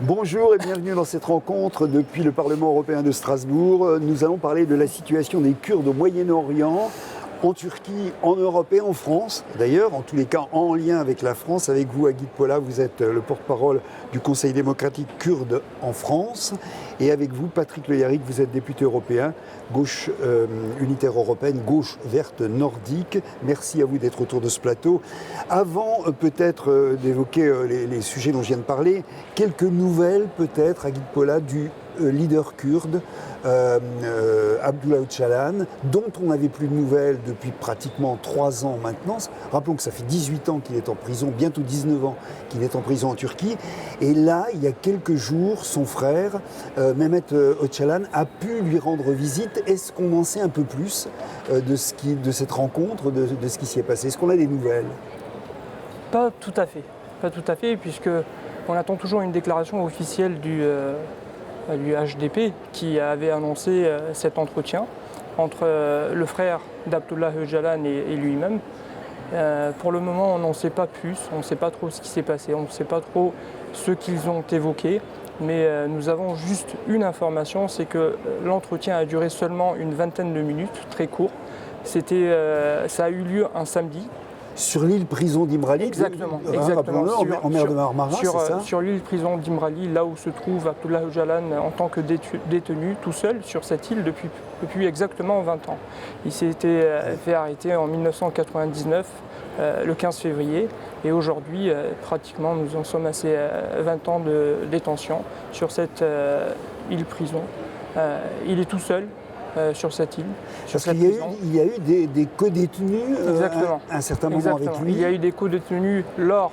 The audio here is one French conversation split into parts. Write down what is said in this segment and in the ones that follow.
Bonjour et bienvenue dans cette rencontre depuis le Parlement européen de Strasbourg. Nous allons parler de la situation des Kurdes au Moyen-Orient, en Turquie, en Europe et en France. D'ailleurs, en tous les cas, en lien avec la France. Avec vous, Agit Pola, vous êtes le porte-parole du Conseil démocratique kurde en France. Et avec vous, Patrick Le Yarrick, vous êtes député européen, gauche unitaire européenne, gauche verte nordique. Merci à vous d'être autour de ce plateau. Avant peut-être d'évoquer les sujets dont je viens de parler, quelques nouvelles peut-être, Agit Pola, du leader kurde, Abdullah Öcalan, dont on n'avait plus de nouvelles depuis pratiquement 3 ans maintenant. Rappelons que ça fait 18 ans qu'il est en prison, bientôt 19 ans qu'il est en prison en Turquie. Et là, il y a quelques jours, son frère, Mehmet Öcalan, a pu lui rendre visite. Est-ce qu'on en sait un peu plus de cette rencontre, de ce qui s'y est passé? Est-ce qu'on a des nouvelles? Pas tout à fait, puisque on attend toujours une déclaration officielle du HDP qui avait annoncé cet entretien entre le frère d'Abdullah Öcalan et lui-même. Pour le moment, on n'en sait pas plus, on ne sait pas trop ce qui s'est passé, on ne sait pas trop ce qu'ils ont évoqué, mais nous avons juste une information, c'est que l'entretien a duré seulement une vingtaine de minutes, très court. Ça a eu lieu un samedi. Sur l'île prison d'Imrali, exactement, en mer de Marmara, c'est ça? Sur l'île prison d'Imrali, là où se trouve Abdullah Öcalan en tant que détenu, tout seul sur cette île depuis exactement 20 ans. Il s'était fait arrêter en 1999, le 15 février, et aujourd'hui, pratiquement, nous en sommes à ces 20 ans de détention sur cette île prison. Il est tout seul. Sur cette île. Parce qu'il y a eu des co-détenus à un certain moment avec lui. Il y a eu des co-détenus lors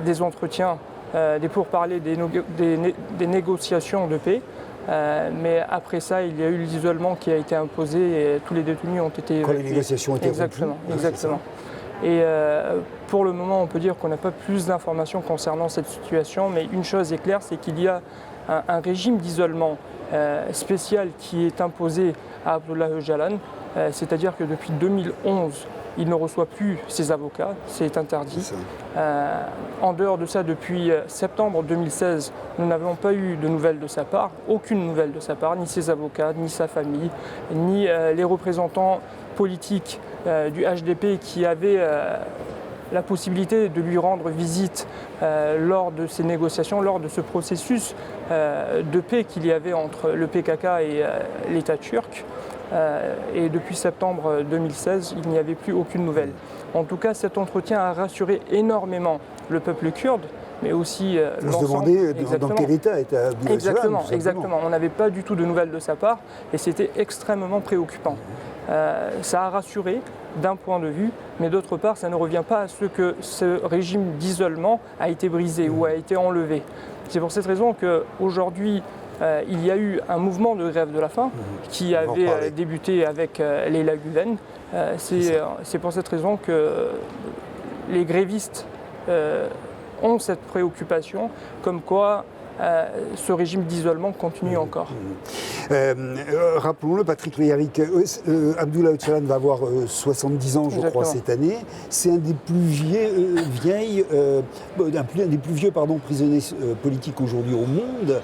des entretiens, des pourparlers, des négociations de paix. Mais après ça, il y a eu l'isolement qui a été imposé et tous les détenus ont été évacués. Quand les négociations étaient exactement. Et pour le moment, on peut dire qu'on n'a pas plus d'informations concernant cette situation, mais une chose est claire, c'est qu'il y a un régime d'isolement spécial qui est imposé à Abdullah Öcalan, c'est-à-dire que depuis 2011, il ne reçoit plus ses avocats, c'est interdit. En dehors de ça, depuis septembre 2016, nous n'avons pas eu de nouvelles de sa part, aucune nouvelle de sa part, ni ses avocats, ni sa famille, ni les représentants politiques du HDP qui avaient la possibilité de lui rendre visite lors de ces négociations, lors de ce processus de paix qu'il y avait entre le PKK et l'État turc. Et depuis septembre 2016, il n'y avait plus aucune nouvelle. En tout cas, cet entretien a rassuré énormément le peuple kurde, mais aussi l'ensemble. On se demandait dans quel état était Abdullah Öcalan. Exactement. On n'avait pas du tout de nouvelles de sa part et c'était extrêmement préoccupant. Ça a rassuré d'un point de vue, mais d'autre part, ça ne revient pas à ce que ce régime d'isolement a été brisé ou a été enlevé. C'est pour cette raison qu'aujourd'hui, il y a eu un mouvement de grève de la faim qui avait débuté avec Leyla Güven. C'est pour cette raison que les grévistes ont cette préoccupation, comme quoi ce régime d'isolement continue encore. Rappelons-le, Patrick Le Yarrick, Abdullah Öcalan va avoir 70 ans, je crois, cette année. C'est un des plus vieux prisonniers politiques aujourd'hui au monde.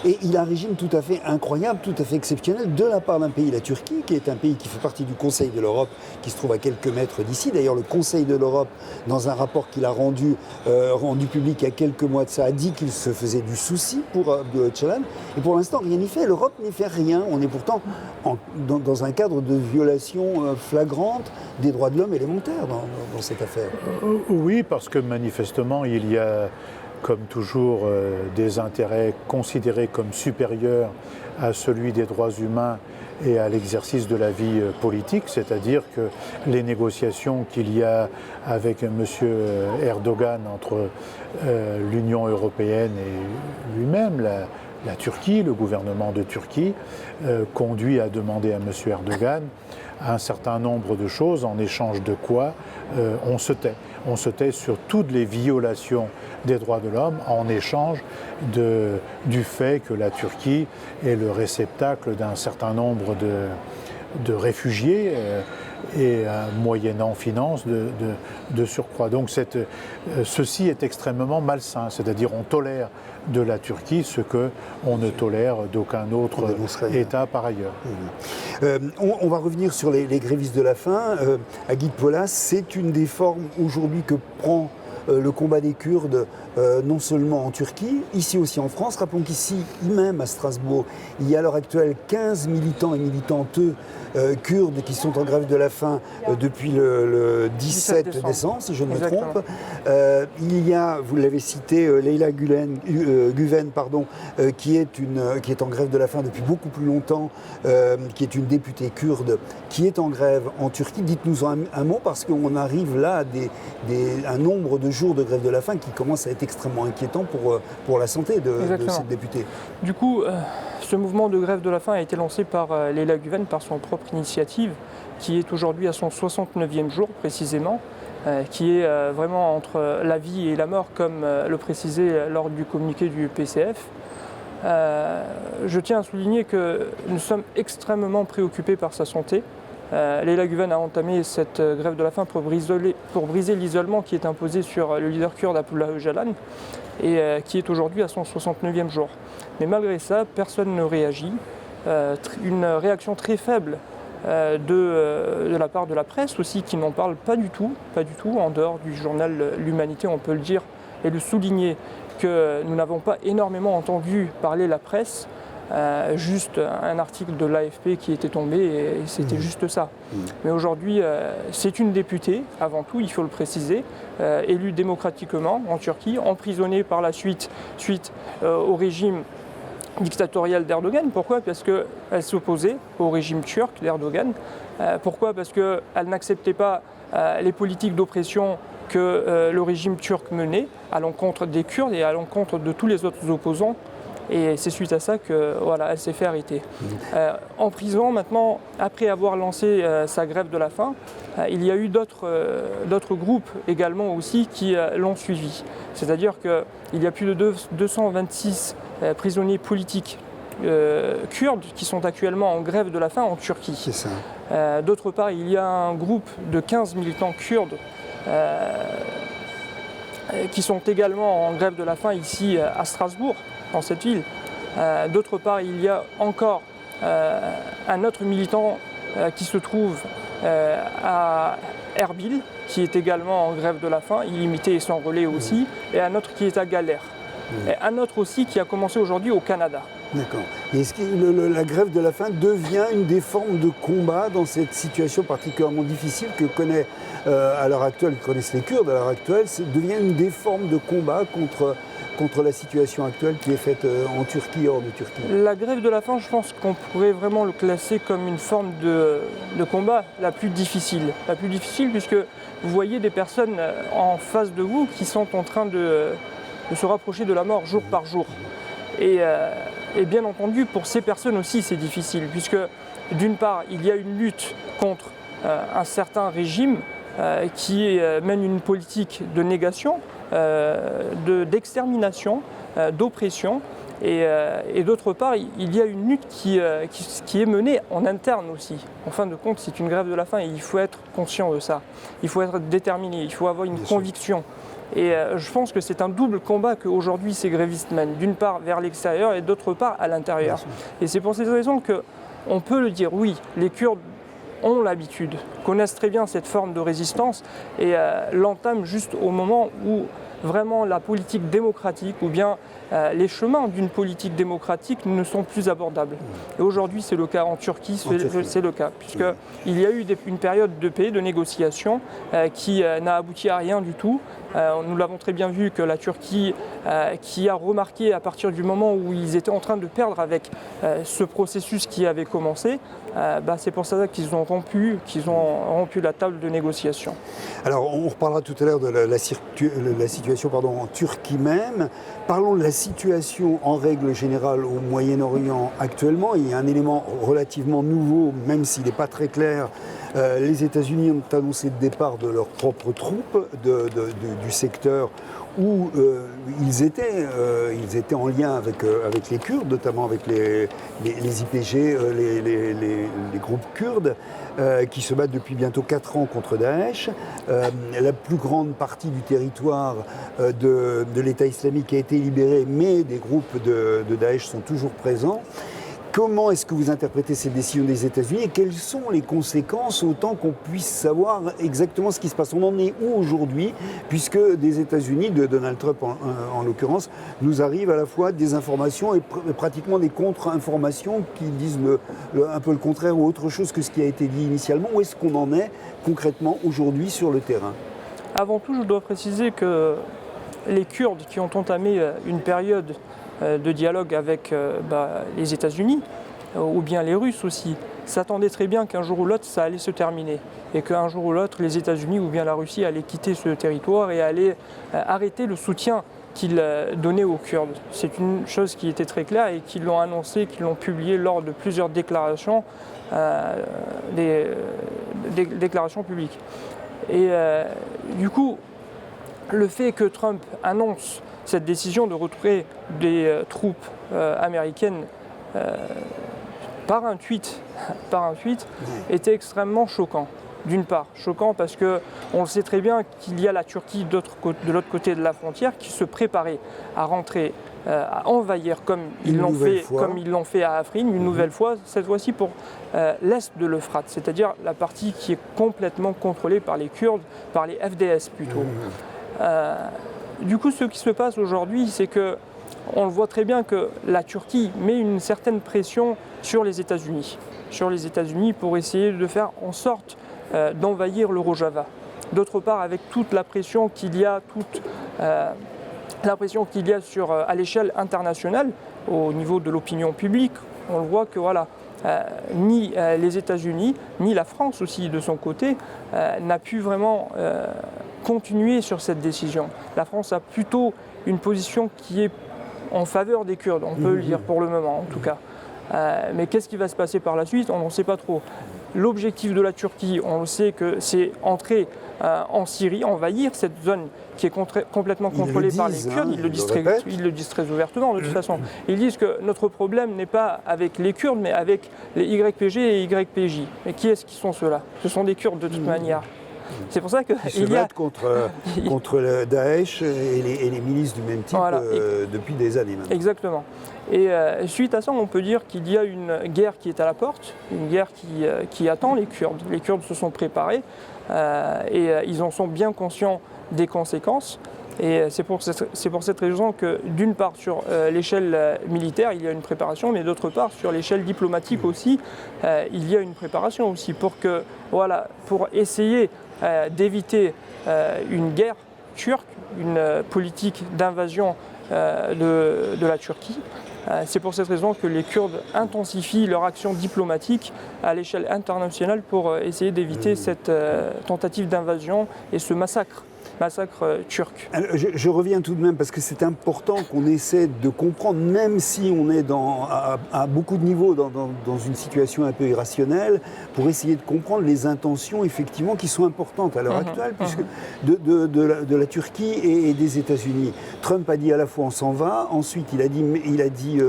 Et il a un régime tout à fait incroyable, tout à fait exceptionnel, de la part d'un pays, la Turquie, qui est un pays qui fait partie du Conseil de l'Europe, qui se trouve à quelques mètres d'ici. D'ailleurs, le Conseil de l'Europe, dans un rapport qu'il a rendu public il y a quelques mois de ça, a dit qu'il se faisait du souci pour Abdullah Öcalan. Et pour l'instant, rien n'y fait. L'Europe n'y fait rien. On est pourtant dans un cadre de violation flagrante des droits de l'homme élémentaires dans cette affaire. Oui, parce que manifestement, il y a comme toujours des intérêts considérés comme supérieurs à celui des droits humains et à l'exercice de la vie politique, c'est-à-dire que les négociations qu'il y a avec M. Erdogan entre l'Union européenne et lui-même, la Turquie, le gouvernement de Turquie, conduit à demander à M. Erdogan un certain nombre de choses, en échange de quoi on se tait. On se tait sur toutes les violations des droits de l'homme en échange du fait que la Turquie est le réceptacle d'un certain nombre de réfugiés et moyennant finance de surcroît. Donc ceci est extrêmement malsain, c'est-à-dire on tolère de la Turquie ce qu'on ne tolère d'aucun autre État par ailleurs. On va revenir sur les grévistes de la faim. Agit Polas, c'est une des formes aujourd'hui que prend le combat des Kurdes, non seulement en Turquie, ici aussi en France. Rappelons qu'ici, même à Strasbourg, il y a à l'heure actuelle 15 militants et militantes kurdes qui sont en grève de la faim depuis le 17 décembre, si je ne me trompe. Il y a, vous l'avez cité, Leyla Güven, qui est en grève de la faim depuis beaucoup plus longtemps, qui est une députée kurde, qui est en grève en Turquie. Dites-nous un mot, parce qu'on arrive là à un nombre de jours de grève de la faim qui commence à être extrêmement inquiétant pour la santé de cette députée. Du coup, ce mouvement de grève de la faim a été lancé par Leyla Güven, par son propre initiative, qui est aujourd'hui à son 69e jour précisément, qui est vraiment entre la vie et la mort, comme le précisait lors du communiqué du PCF. Je tiens à souligner que nous sommes extrêmement préoccupés par sa santé. Leyla Güven a entamé cette grève de la faim pour briser l'isolement qui est imposé sur le leader kurde Abdullah Öcalan et qui est aujourd'hui à son 69e jour. Mais malgré ça, personne ne réagit. Une réaction très faible de la part de la presse aussi, qui n'en parle pas du tout, en dehors du journal L'Humanité, on peut le dire, et le souligner que nous n'avons pas énormément entendu parler la presse. Juste un article de l'AFP qui était tombé et c'était juste ça. Mais aujourd'hui, c'est une députée, avant tout, il faut le préciser, élue démocratiquement en Turquie, emprisonnée par la suite au régime dictatorial d'Erdogan. Pourquoi ? Parce qu'elle s'opposait au régime turc d'Erdogan. Pourquoi ? Parce qu'elle n'acceptait pas les politiques d'oppression que le régime turc menait à l'encontre des Kurdes et à l'encontre de tous les autres opposants. Et c'est suite à ça qu'elle s'est fait arrêter. En prison, maintenant, après avoir lancé sa grève de la faim, il y a eu d'autres groupes également aussi qui l'ont suivi. C'est-à-dire qu'il y a plus de 226 prisonniers politiques kurdes qui sont actuellement en grève de la faim en Turquie. C'est ça. D'autre part, il y a un groupe de 15 militants kurdes qui sont également en grève de la faim ici à Strasbourg, dans cette ville. D'autre part, il y a encore un autre militant qui se trouve à Erbil, qui est également en grève de la faim, illimité et sans relais aussi, et un autre qui est à Galère. Et un autre aussi qui a commencé aujourd'hui au Canada. D'accord. Et est-ce que la grève de la faim devient une des formes de combat dans cette situation particulièrement difficile que connaît à l'heure actuelle, que connaissent les Kurdes à l'heure actuelle, devient une des formes de combat contre la situation actuelle qui est faite en Turquie et hors de Turquie? La grève de la faim, je pense qu'on pourrait vraiment le classer comme une forme de combat la plus difficile. La plus difficile puisque vous voyez des personnes en face de vous qui sont en train de se rapprocher de la mort jour par jour. Et bien entendu, pour ces personnes aussi, c'est difficile, puisque d'une part, il y a une lutte contre un certain régime qui mène une politique de négation, d'extermination, d'oppression, et d'autre part, il y a une lutte qui est menée en interne aussi. En fin de compte, c'est une grève de la faim et il faut être conscient de ça. Il faut être déterminé, il faut avoir une conviction. Et je pense que c'est un double combat qu'aujourd'hui ces grévistes mènent, d'une part vers l'extérieur et d'autre part à l'intérieur. Et c'est pour cette raison qu'on peut le dire, oui, les Kurdes ont l'habitude, connaissent très bien cette forme de résistance et l'entament juste au moment où vraiment la politique démocratique ou bien les chemins d'une politique démocratique ne sont plus abordables. Et aujourd'hui, c'est le cas en Turquie, c'est le cas, puisqu'il y a eu une période de paix, de négociation qui n'a abouti à rien du tout. Nous l'avons très bien vu que la Turquie, qui a remarqué à partir du moment où ils étaient en train de perdre avec ce processus qui avait commencé, c'est pour ça qu'ils ont rompu la table de négociation. Alors, on reparlera tout à l'heure de la situation en Turquie même. Parlons de la situation en règle générale au Moyen-Orient actuellement. Il y a un élément relativement nouveau, même s'il n'est pas très clair. Les États-Unis ont annoncé le départ de leurs propres troupes du secteur où ils étaient en lien avec les Kurdes, notamment avec les YPG, les groupes kurdes, qui se battent depuis bientôt 4 ans contre Daesh. La plus grande partie du territoire de l'État islamique a été libérée, mais des groupes de Daesh sont toujours présents. Comment est-ce que vous interprétez cette décision des États-Unis et quelles sont les conséquences, autant qu'on puisse savoir exactement ce qui se passe? On en est où aujourd'hui, puisque des États-Unis, de Donald Trump en l'occurrence, nous arrivent à la fois des informations et pratiquement des contre-informations qui disent un peu le contraire ou autre chose que ce qui a été dit initialement. Où est-ce qu'on en est concrètement aujourd'hui sur le terrain? Avant tout, je dois préciser que les Kurdes qui ont entamé une période de dialogue avec les États-Unis, ou bien les Russes aussi, s'attendaient très bien qu'un jour ou l'autre ça allait se terminer et qu'un jour ou l'autre les États-Unis ou bien la Russie allaient quitter ce territoire et allaient arrêter le soutien qu'ils donnaient aux Kurdes. C'est une chose qui était très claire et qu'ils l'ont annoncé, qu'ils l'ont publié lors de plusieurs déclarations, déclarations publiques. Et du coup, le fait que Trump annonce cette décision de retirer des troupes américaines par un tweet était extrêmement choquant. D'une part, choquant parce qu'on le sait très bien qu'il y a la Turquie de l'autre côté de la frontière qui se préparait à rentrer, à envahir comme ils l'ont fait à Afrin, une nouvelle fois, cette fois-ci pour l'est de l'Euphrate, c'est-à-dire la partie qui est complètement contrôlée par les Kurdes, par les FDS plutôt. Du coup, ce qui se passe aujourd'hui, c'est que on le voit très bien que la Turquie met une certaine pression sur les États-Unis pour essayer de faire en sorte d'envahir le Rojava. D'autre part, avec toute la pression qu'il y a, à l'échelle internationale, au niveau de l'opinion publique, on le voit que voilà, ni les États-Unis, ni la France aussi de son côté, n'a pu vraiment continuer sur cette décision. La France a plutôt une position qui est en faveur des Kurdes, on peut le dire pour le moment en tout cas. Mais qu'est-ce qui va se passer par la suite? On n'en sait pas trop. L'objectif de la Turquie, on le sait que c'est entrer en Syrie, envahir cette zone qui est complètement contrôlée par les Kurdes. Ils le disent très ouvertement de toute façon. Ils disent que notre problème n'est pas avec les Kurdes, mais avec les YPG et YPJ. Mais qui est-ce qui sont ceux-là? Ce sont des Kurdes de toute manière. C'est pour ça qu'il y a contre le Daesh et les milices du même type depuis des années maintenant. Exactement. Et suite à ça, on peut dire qu'il y a une guerre qui est à la porte, une guerre qui attend les Kurdes. Les Kurdes se sont préparés et ils en sont bien conscients des conséquences. Et c'est pour cette raison que d'une part sur l'échelle militaire il y a une préparation, mais d'autre part sur l'échelle diplomatique aussi il y a une préparation aussi pour essayer d'éviter une guerre turque, une politique d'invasion de la Turquie. C'est pour cette raison que les Kurdes intensifient leur action diplomatique à l'échelle internationale pour essayer d'éviter cette tentative d'invasion et ce massacre turc. Alors, je reviens tout de même parce que c'est important qu'on essaie de comprendre, même si on est à beaucoup de niveaux dans une situation un peu irrationnelle, pour essayer de comprendre les intentions effectivement qui sont importantes à l'heure actuelle, puisque de la Turquie et des États-Unis. Trump a dit à la fois on s'en va, ensuite il a dit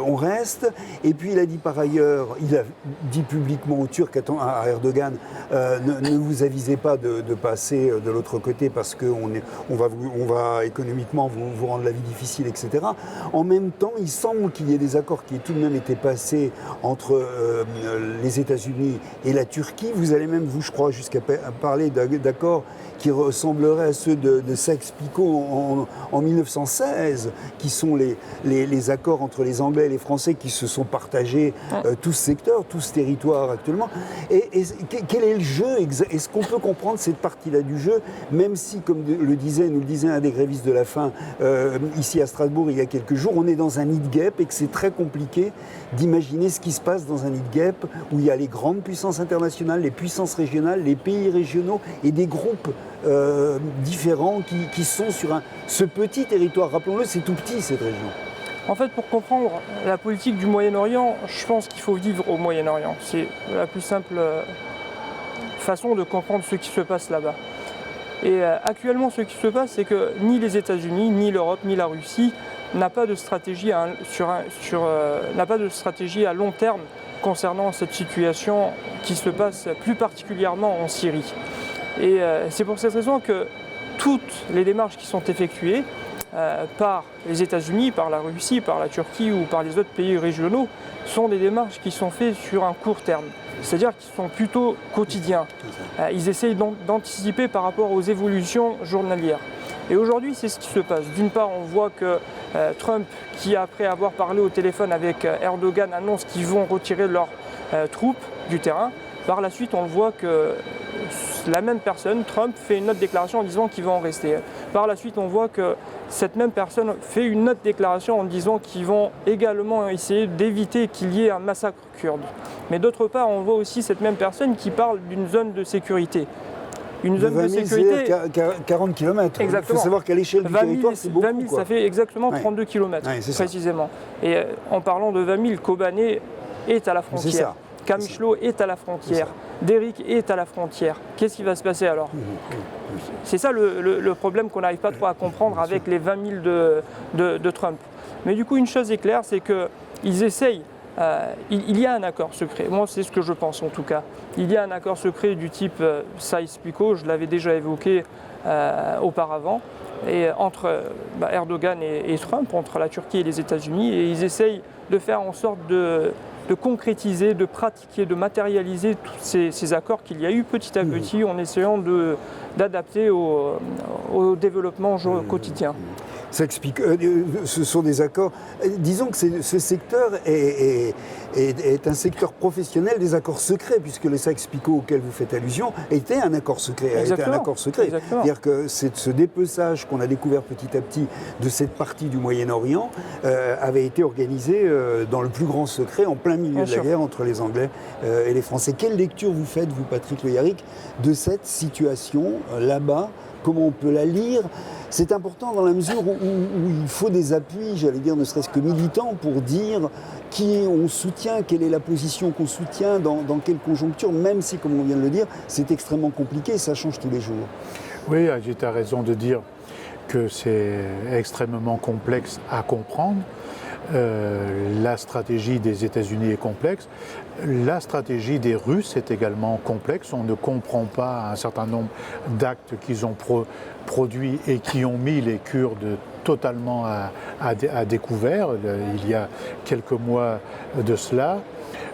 on reste, et puis il a dit par ailleurs, il a dit publiquement aux Turcs, à Erdogan, ne vous avisez pas de passer de l'autre côté parce qu'on va économiquement vous rendre la vie difficile, etc. En même temps, il semble qu'il y ait des accords qui aient tout de même été passés entre les États-Unis et la Turquie. Vous allez même, je crois, jusqu'à parler d'accords qui ressembleraient à ceux de Sykes-Picot en 1916, qui sont les accords entre les Anglais et les Français qui se sont partagés tout ce secteur, tout ce territoire actuellement. Et quel est le jeu? Est-ce qu'on peut comprendre cette partie-là du jeu, même si, comme nous le disait un des grévistes de la faim ici à Strasbourg il y a quelques jours, on est dans un nid gap et que c'est très compliqué d'imaginer ce qui se passe dans un nid gap où il y a les grandes puissances internationales, les puissances régionales, les pays régionaux et des groupes différents qui sont sur ce petit territoire. Rappelons-le, c'est tout petit cette région. En fait, pour comprendre la politique du Moyen-Orient, je pense qu'il faut vivre au Moyen-Orient. C'est la plus simple façon de comprendre ce qui se passe là-bas. Et actuellement, ce qui se passe, c'est que ni les États-Unis, ni l'Europe, ni la Russie n'a pas de stratégie n'a pas de stratégie à long terme concernant cette situation qui se passe plus particulièrement en Syrie. Et c'est pour cette raison que toutes les démarches qui sont effectuées par les États-Unis, par la Russie, par la Turquie ou par les autres pays régionaux sont des démarches qui sont faites sur un court terme, c'est-à-dire qu'ils sont plutôt quotidiens. Ils essayent d'anticiper par rapport aux évolutions journalières. Et aujourd'hui, c'est ce qui se passe. D'une part, on voit que Trump, qui après avoir parlé au téléphone avec Erdogan, annonce qu'ils vont retirer leurs troupes du terrain. Par la suite, on voit que la même personne, Trump, fait une autre déclaration en disant qu'ils vont en rester. Par la suite, on voit que cette même personne fait une autre déclaration en disant qu'ils vont également essayer d'éviter qu'il y ait un massacre kurde. Mais d'autre part, on voit aussi cette même personne qui parle d'une zone de sécurité. Une zone de sécurité, 40 km. Exactement. Il faut savoir qu'à l'échelle du territoire, c'est beaucoup. 20 000, ça fait exactement 32 km, précisément. Et en parlant de 20 000, Kobané est à la frontière. Kamishlo est à la frontière. Derrick est à la frontière. Qu'est-ce qui va se passer alors? C'est ça le problème qu'on n'arrive pas trop à comprendre avec les 20 000 de Trump. Mais du coup, une chose est claire, c'est qu'ils essayent. Il y a un accord secret, moi c'est ce que je pense en tout cas. Il y a un accord secret du type Sykes-Picot, je l'avais déjà évoqué auparavant, et entre Erdogan et Trump, entre la Turquie et les États-Unis, et ils essayent de faire en sorte de concrétiser, de pratiquer, de matérialiser tous ces accords qu'il y a eu petit à petit en essayant d'adapter au développement quotidien. Ce sont des accords. Disons que ce secteur est un secteur professionnel des accords secrets, puisque le Sykes-Picot auquel vous faites allusion était un accord secret. C'est-à-dire que ce dépeçage qu'on a découvert petit à petit de cette partie du Moyen-Orient avait été organisé dans le plus grand secret, en plein milieu de la guerre entre les Anglais et les Français. Quelle lecture vous faites, vous, Patrick Le Yarrick, de cette situation là-bas? Comment on peut la lire? C'est important dans la mesure où il faut des appuis, j'allais dire, ne serait-ce que militants, pour dire qui on soutient, quelle est la position qu'on soutient, dans quelle conjoncture, même si, comme on vient de le dire, c'est extrêmement compliqué, ça change tous les jours. Oui, tu as raison de dire que c'est extrêmement complexe à comprendre. La stratégie des États-Unis est complexe. La stratégie des Russes est également complexe. On ne comprend pas un certain nombre d'actes qu'ils ont produits et qui ont mis les Kurdes totalement à découvert il y a quelques mois de cela.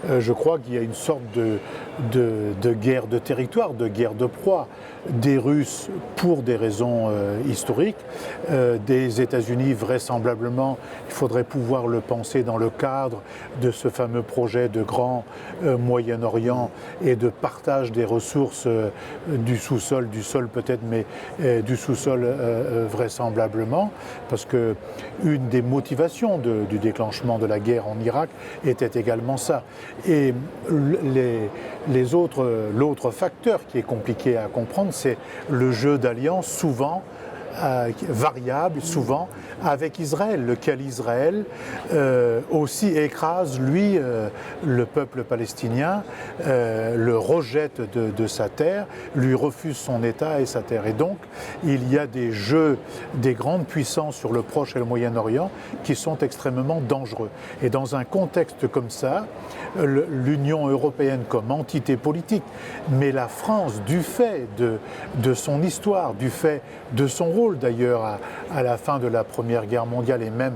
Je crois qu'il y a une sorte de guerre de territoire, de guerre de proie des Russes pour des raisons historiques, des États-Unis vraisemblablement, il faudrait pouvoir le penser dans le cadre de ce fameux projet de grand Moyen-Orient et de partage des ressources du sous-sol, du sol peut-être, mais du sous-sol vraisemblablement, parce que une des motivations du déclenchement de la guerre en Irak était également ça. Et l'autre facteur qui est compliqué à comprendre, c'est le jeu d'alliance souvent variable, souvent avec Israël, lequel Israël aussi écrase, lui, le peuple palestinien, le rejette de sa terre, lui refuse son État et sa terre. Et donc, il y a des jeux des grandes puissances sur le Proche et le Moyen-Orient qui sont extrêmement dangereux. Et dans un contexte comme ça, l'Union européenne comme entité politique, mais la France, du fait de son histoire, du fait de son rôle d'ailleurs à la fin de la Première Guerre mondiale et même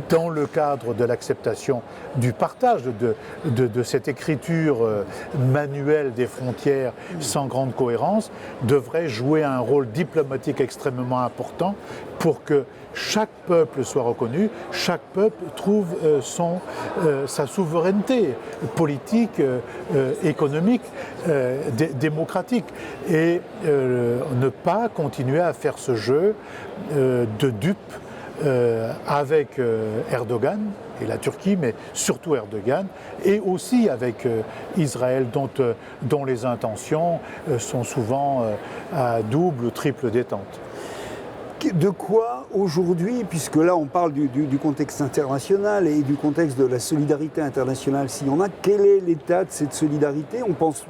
dans le cadre de l'acceptation du partage de cette écriture manuelle des frontières sans grande cohérence, devrait jouer un rôle diplomatique extrêmement important pour que chaque peuple soit reconnu, chaque peuple trouve sa souveraineté politique, économique, démocratique, et ne pas continuer à faire ce jeu de dupe avec Erdogan et la Turquie, mais surtout Erdogan, et aussi avec Israël, dont les intentions sont souvent à double ou triple détente. De quoi aujourd'hui, puisque là on parle du contexte international et du contexte de la solidarité internationale, s'il y en a, quel est l'état de cette solidarité? On pense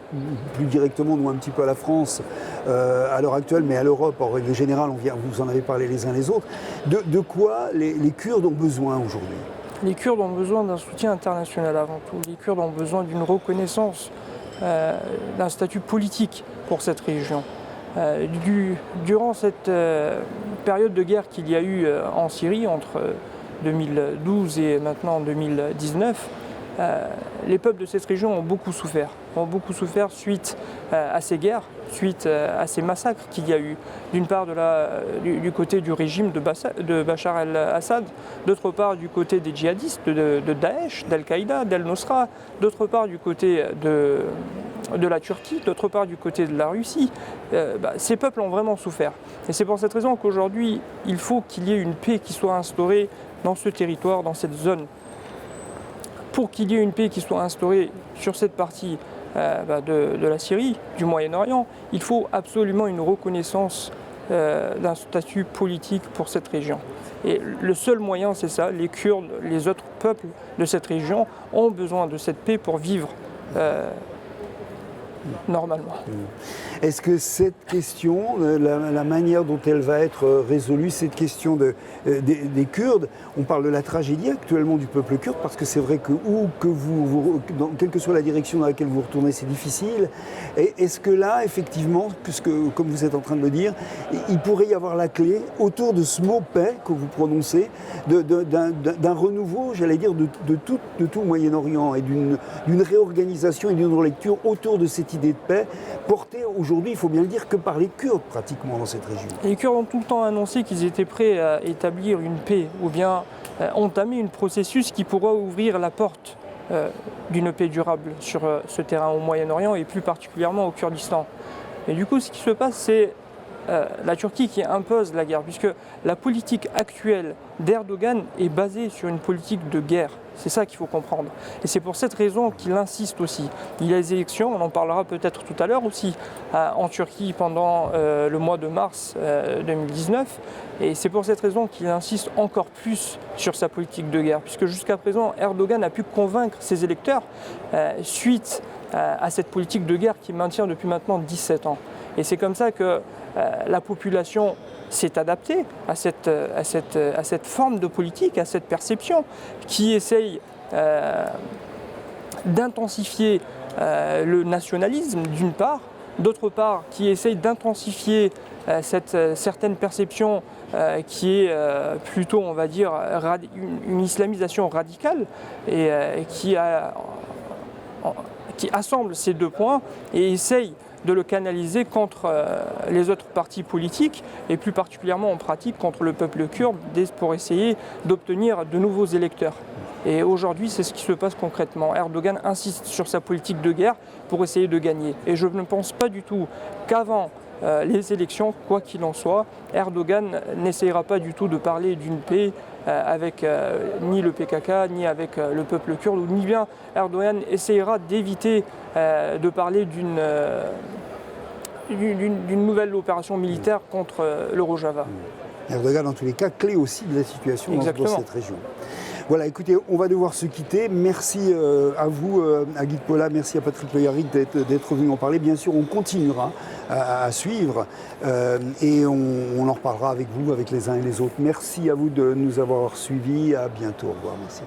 plus directement, nous, un petit peu à la France à l'heure actuelle, mais à l'Europe en règle générale, vous en avez parlé les uns les autres. De quoi les Kurdes ont besoin aujourd'hui? Les Kurdes ont besoin d'un soutien international avant tout. Les Kurdes ont besoin d'une reconnaissance, d'un statut politique pour cette région. Durant cette période de guerre qu'il y a eu en Syrie entre 2012 et maintenant 2019, les peuples de cette région ont beaucoup souffert suite à ces guerres, suite à ces massacres qu'il y a eu, d'une part du côté du régime de Bachar el-Assad, d'autre part du côté des djihadistes, de Daesh, d'Al-Qaïda, d'Al-Nosra, d'autre part du côté de la Turquie, d'autre part du côté de la Russie. Ces peuples ont vraiment souffert. Et c'est pour cette raison qu'aujourd'hui, il faut qu'il y ait une paix qui soit instaurée dans ce territoire, dans cette zone. Pour qu'il y ait une paix qui soit instaurée sur cette partie de la Syrie, du Moyen-Orient, il faut absolument une reconnaissance d'un statut politique pour cette région. Et le seul moyen, c'est ça. Les Kurdes, les autres peuples de cette région ont besoin de cette paix pour vivre normalement. Est-ce que cette question, la manière dont elle va être résolue, cette question des Kurdes, on parle de la tragédie actuellement du peuple kurde, parce que c'est vrai que quelle que soit la direction dans laquelle vous retournez, c'est difficile. Est-ce que là, effectivement, puisque comme vous êtes en train de le dire, il pourrait y avoir la clé autour de ce mot paix que vous prononcez, d'un renouveau, j'allais dire, de tout le Moyen-Orient et d'une réorganisation et d'une relecture autour de cette idée de paix portée aujourd'hui, il faut bien le dire, que par les Kurdes pratiquement dans cette région. Les Kurdes ont tout le temps annoncé qu'ils étaient prêts à établir une paix ou bien entamer un processus qui pourra ouvrir la porte d'une paix durable sur ce terrain au Moyen-Orient et plus particulièrement au Kurdistan. Et du coup, ce qui se passe, c'est la Turquie qui impose la guerre, puisque la politique actuelle d'Erdogan est basée sur une politique de guerre. C'est ça qu'il faut comprendre. Et c'est pour cette raison qu'il insiste aussi. Il y a les élections, on en parlera peut-être tout à l'heure aussi, en Turquie pendant le mois de mars 2019. Et c'est pour cette raison qu'il insiste encore plus sur sa politique de guerre, puisque jusqu'à présent, Erdogan a pu convaincre ses électeurs suite à cette politique de guerre qu'il maintient depuis maintenant 17 ans. Et c'est comme ça que la population s'est adaptée à cette forme de politique, à cette perception qui essaye d'intensifier le nationalisme d'une part, d'autre part qui essaye d'intensifier cette certaine perception qui est plutôt, on va dire, une islamisation radicale et qui assemble ces deux points et essaye de le canaliser contre les autres partis politiques et plus particulièrement en pratique contre le peuple kurde pour essayer d'obtenir de nouveaux électeurs. Et aujourd'hui, c'est ce qui se passe concrètement. Erdogan insiste sur sa politique de guerre pour essayer de gagner. Et je ne pense pas du tout qu'avant les élections, quoi qu'il en soit, Erdogan n'essayera pas du tout de parler d'une paix avec ni le PKK, ni avec le peuple kurde, ni bien Erdogan essayera d'éviter de parler d'une nouvelle opération militaire contre le Rojava. Erdogan, en tous les cas, clé aussi de la situation dans cette région. Voilà, écoutez, on va devoir se quitter. Merci à vous, à Guy Paula, merci à Patrick Le Yarrick d'être venu en parler. Bien sûr, on continuera à suivre et on en reparlera avec vous, avec les uns et les autres. Merci à vous de nous avoir suivis. À bientôt. Au revoir. Merci.